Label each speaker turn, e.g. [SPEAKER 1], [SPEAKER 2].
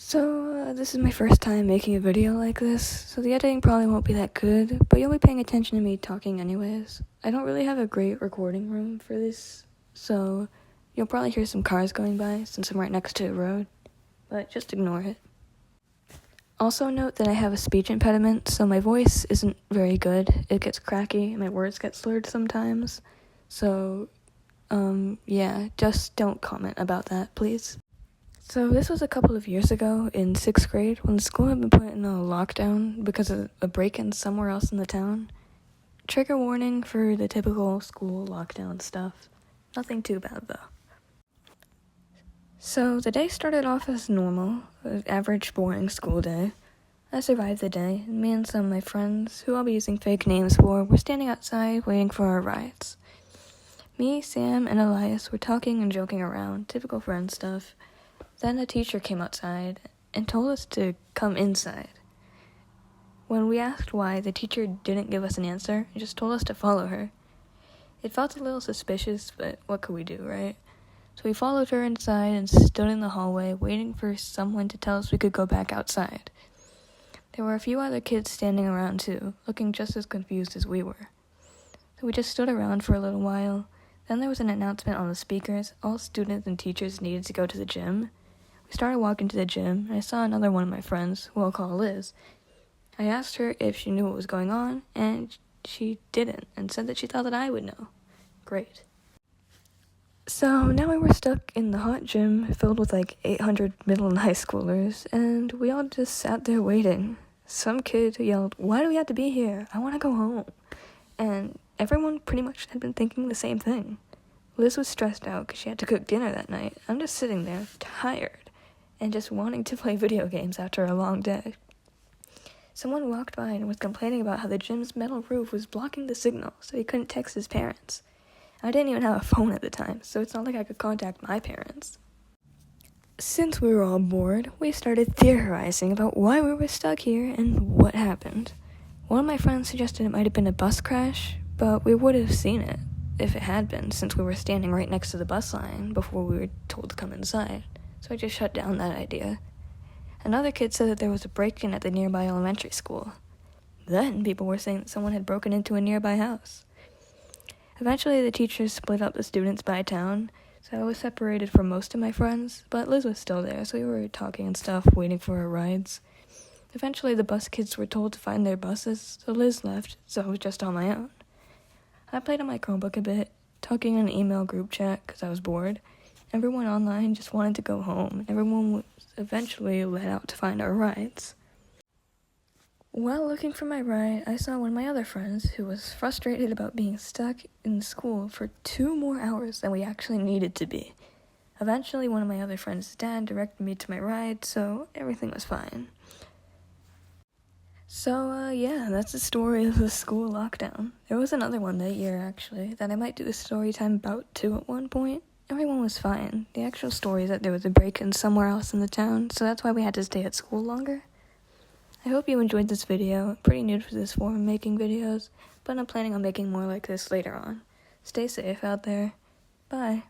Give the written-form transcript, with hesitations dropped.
[SPEAKER 1] This is my first time making a video like this, so the editing probably won't be that good, but you'll be paying attention to me talking anyways. I don't really have a great recording room for this, so you'll probably hear some cars going by since I'm right next to a road, but just ignore it. Also note that I have a speech impediment, so my voice isn't very good. It gets cracky, and my words get slurred sometimes, so, yeah, just don't comment about that, please. So this was a couple of years ago in 6th grade when the school had been put in a lockdown because of a break-in somewhere else in the town. Trigger warning for the typical school lockdown stuff. Nothing too bad though. So the day started off as normal, an average boring school day. I survived the day, and me and some of my friends, who I'll be using fake names for, were standing outside waiting for our rides. Me, Sam, and Elias were talking and joking around, typical friend stuff. Then a teacher came outside and told us to come inside. When we asked why, the teacher didn't give us an answer and just told us to follow her. It felt a little suspicious, but what could we do, right? So we followed her inside and stood in the hallway waiting for someone to tell us we could go back outside. There were a few other kids standing around too, looking just as confused as we were. So we just stood around for a little while. Then there was an announcement on the speakers. All students and teachers needed to go to the gym. We started walking to the gym, and I saw another one of my friends, who I'll call Liz. I asked her if she knew what was going on, and she didn't, and said that she thought that I would know. Great. So now we were stuck in the hot gym filled with like 800 middle and high schoolers, and we all just sat there waiting. Some kid yelled, "Why do we have to be here? I want to go home." And everyone pretty much had been thinking the same thing. Liz was stressed out because she had to cook dinner that night. I'm just sitting there, tired, and just wanting to play video games after a long day. Someone walked by and was complaining about how the gym's metal roof was blocking the signal, so he couldn't text his parents. I didn't even have a phone at the time, so it's not like I could contact my parents. Since we were all bored, we started theorizing about why we were stuck here and what happened. One of my friends suggested it might have been a bus crash, but we would have seen it if it had been, since we were standing right next to the bus line before we were told to come inside. So I just shut down that idea. Another kid said that there was a break-in at the nearby elementary school. Then people were saying that someone had broken into a nearby house. Eventually the teachers split up the students by town, so I was separated from most of my friends, but Liz was still there, so we were talking and stuff, waiting for our rides. Eventually the bus kids were told to find their buses, so Liz left, so I was just on my own. I played on my Chromebook a bit, talking in an email group chat because I was bored. Everyone online just wanted to go home. Everyone was eventually let out to find our rides. While looking for my ride, I saw one of my other friends who was frustrated about being stuck in school for 2 more hours than we actually needed to be. Eventually, one of my other friends' dad directed me to my ride, so everything was fine. So, yeah, that's the story of the school lockdown. There was another one that year, actually, that I might do a story time about too at one point. Everyone was fine. The actual story is that there was a break-in somewhere else in the town, so that's why we had to stay at school longer. I hope you enjoyed this video. I'm pretty new to this form of making videos, but I'm planning on making more like this later on. Stay safe out there. Bye.